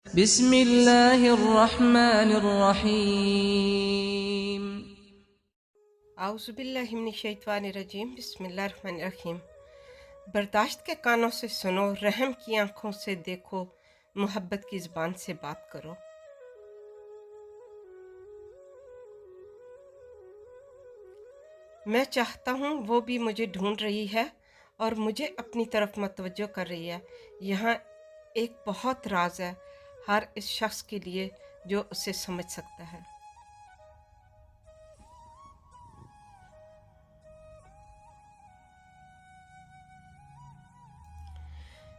बिस्मिल्लाहिर्रहमानिर्रहीम। आउज़ुबिल्लाहिमिनश्शैतानिर्रजीम। बिस्मिल्लाहिर्रहमानिर्रहीम। बर्दाश्त के कानों से सुनो, रहम की आंखों से देखो, मोहब्बत की ज़बान से बात करो। मैं चाहता हूँ वो भी मुझे ढूंढ रही है और मुझे अपनी तरफ मतवज्जो कर रही है। यहाँ एक बहुत राज है हर इस शख्स के लिए जो उसे समझ सकता है।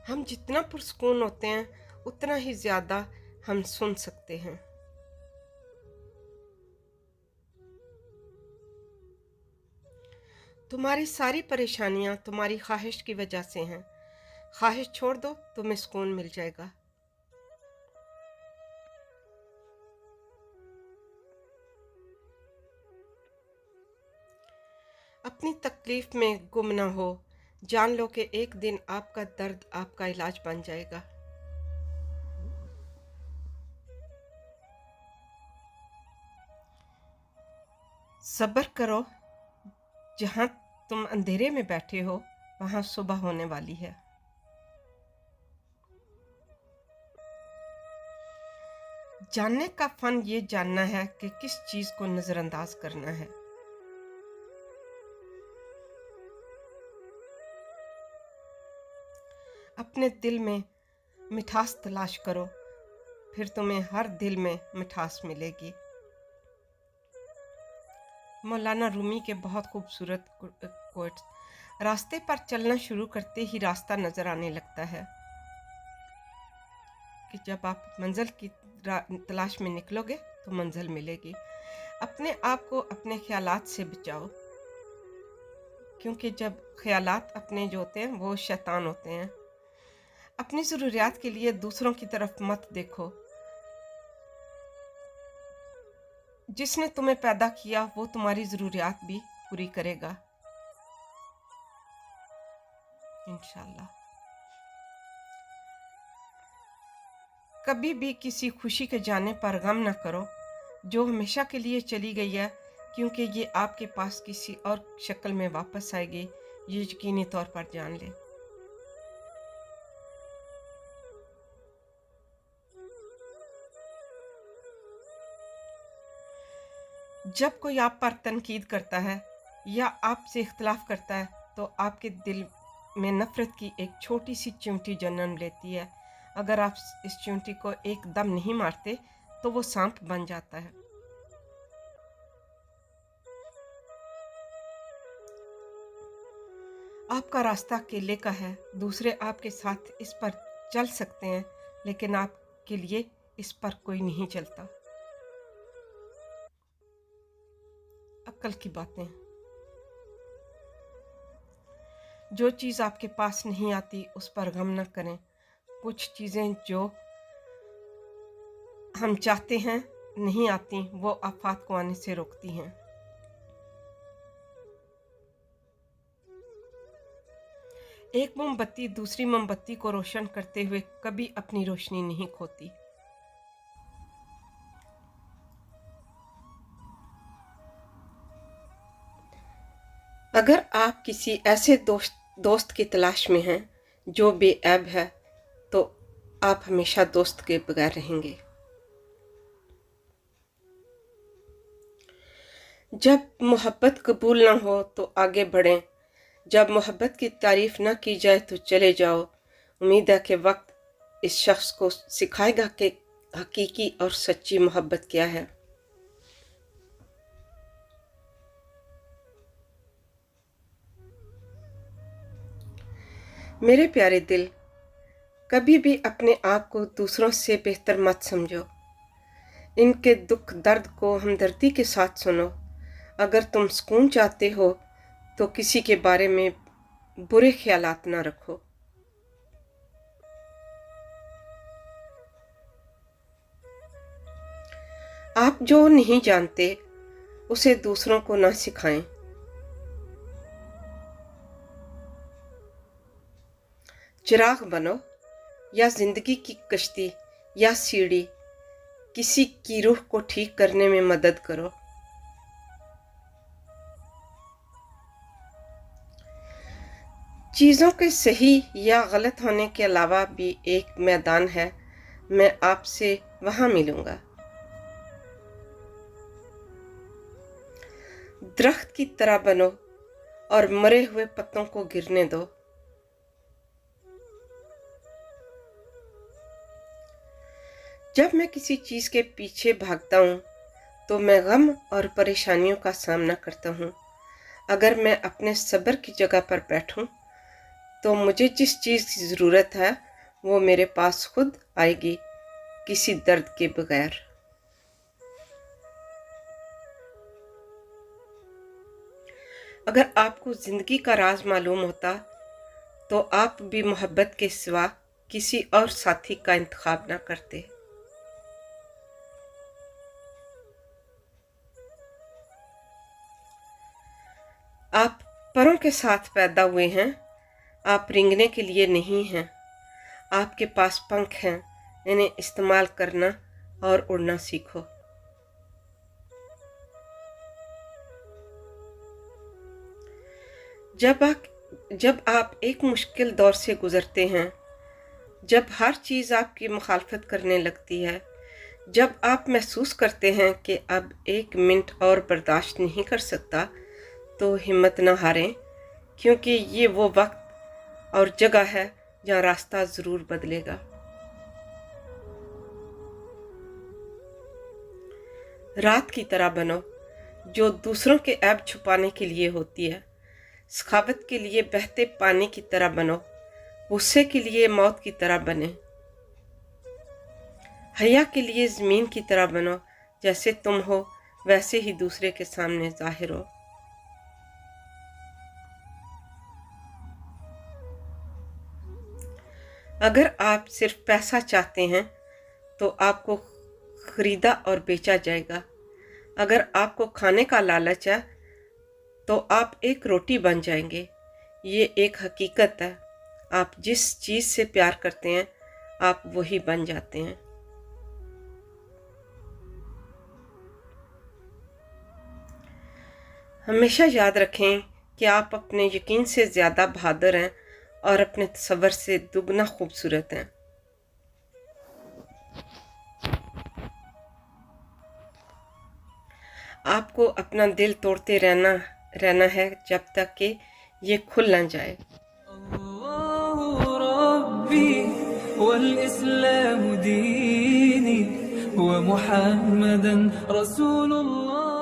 हम जितना पुरस्कून होते हैं उतना ही ज़्यादा हम सुन सकते हैं। तुम्हारी सारी परेशानियां तुम्हारी ख्वाहिश की वजह से हैं। ख्वाहिश छोड़ दो, तुम्हें सुकून मिल जाएगा। अपनी तकलीफ में गुम ना हो। जान लो कि एक दिन आपका दर्द आपका इलाज बन जाएगा। सब्र करो, जहां तुम अंधेरे में बैठे हो वहां सुबह होने वाली है। जानने का फन ये जानना है कि किस चीज को नजरअंदाज करना है। अपने दिल में मिठास तलाश करो, फिर तुम्हें हर दिल में मिठास मिलेगी। मौलाना रूमी के बहुत खूबसूरत कोट्स। रास्ते पर चलना शुरू करते ही रास्ता नजर आने लगता है कि जब आप मंजिल की तलाश में निकलोगे तो मंजिल मिलेगी। अपने आप को अपने ख्यालात से बचाओ, क्योंकि जब ख्यालात अपने जो होते हैं वो शैतान होते हैं। अपनी ज़रूरियात के लिए दूसरों की तरफ मत देखो। जिसने तुम्हें पैदा किया वो तुम्हारी ज़रूरियात भी पूरी करेगा इंशाल्लाह। कभी भी किसी खुशी के जाने पर गम न करो जो हमेशा के लिए चली गई है, क्योंकि ये आपके पास किसी और शक्ल में वापस आएगी, ये यकीनी तौर पर जान ले। जब कोई आप पर तनकीद करता है या आपसे इख्तलाफ करता है तो आपके दिल में नफ़रत की एक छोटी सी चिमटी जन्म लेती है। अगर आप इस चिमटी को एकदम नहीं मारते तो वो सांप बन जाता है। आपका रास्ता अकेले का है, दूसरे आपके साथ इस पर चल सकते हैं, लेकिन आपके लिए इस पर कोई नहीं चलता। अक्ल की बातें। जो चीज़ आपके पास नहीं आती उस पर गम न करें। कुछ चीज़ें जो हम चाहते हैं नहीं आती, वो आफात को आने से रोकती हैं। एक मोमबत्ती दूसरी मोमबत्ती को रोशन करते हुए कभी अपनी रोशनी नहीं खोती। अगर आप किसी ऐसे दोस्त की तलाश में हैं जो बेऐब है, तो आप हमेशा दोस्त के बगैर रहेंगे। जब मोहब्बत कबूल ना हो तो आगे बढ़ें। जब मोहब्बत की तारीफ ना की जाए तो चले जाओ। उम्मीद है कि वक्त इस शख्स को सिखाएगा कि हकीकी और सच्ची मोहब्बत क्या है। मेरे प्यारे दिल, कभी भी अपने आप को दूसरों से बेहतर मत समझो। इनके दुख दर्द को हमदर्दी के साथ सुनो। अगर तुम सुकून चाहते हो तो किसी के बारे में बुरे ख्यालात ना रखो। आप जो नहीं जानते उसे दूसरों को ना सिखाएं। चिराग बनो या जिंदगी की कश्ती या सीढ़ी, किसी की रूह को ठीक करने में मदद करो। चीज़ों के सही या गलत होने के अलावा भी एक मैदान है, मैं आपसे वहां मिलूंगा। दरख्त की तरह बनो और मरे हुए पत्तों को गिरने दो। जब मैं किसी चीज के पीछे भागता हूँ तो मैं गम और परेशानियों का सामना करता हूँ। अगर मैं अपने सब्र की जगह पर बैठूं तो मुझे जिस चीज की जरूरत है वो मेरे पास खुद आएगी, किसी दर्द के बगैर। अगर आपको जिंदगी का राज मालूम होता तो आप भी मोहब्बत के सिवा किसी और साथी का इंतखाब ना करते। आप परों के साथ पैदा हुए हैं, आप रेंगने के लिए नहीं हैं। आपके पास पंख हैं, इन्हें इस्तेमाल करना और उड़ना सीखो। जब आप एक मुश्किल दौर से गुजरते हैं, जब हर चीज़ आपकी मुखालफत करने लगती है, जब आप महसूस करते हैं कि अब एक मिनट और बर्दाश्त नहीं कर सकता, तो हिम्मत न हारें, क्योंकि ये वो वक्त और जगह है जहाँ रास्ता ज़रूर बदलेगा। रात की तरह बनो जो दूसरों के ऐब छुपाने के लिए होती है। सखावत के लिए बहते पानी की तरह बनो, गुस्से के लिए मौत की तरह बने। हया के लिए ज़मीन की तरह बनो, जैसे तुम हो वैसे ही दूसरे के सामने जाहिर हो। अगर आप सिर्फ पैसा चाहते हैं तो आपको खरीदा और बेचा जाएगा। अगर आपको खाने का लालच है तो आप एक रोटी बन जाएंगे। ये एक हकीकत है, आप जिस चीज़ से प्यार करते हैं आप वही बन जाते हैं। हमेशा याद रखें कि आप अपने यकीन से ज़्यादा बहादुर हैं और अपने तसव्वुर से दुगना खूबसूरत हैं। आपको अपना दिल तोड़ते रहना है जब तक कि ये खुल न जाए। वल-इस्लाम दीनी व मुहम्मदन रसूलुल्लाह।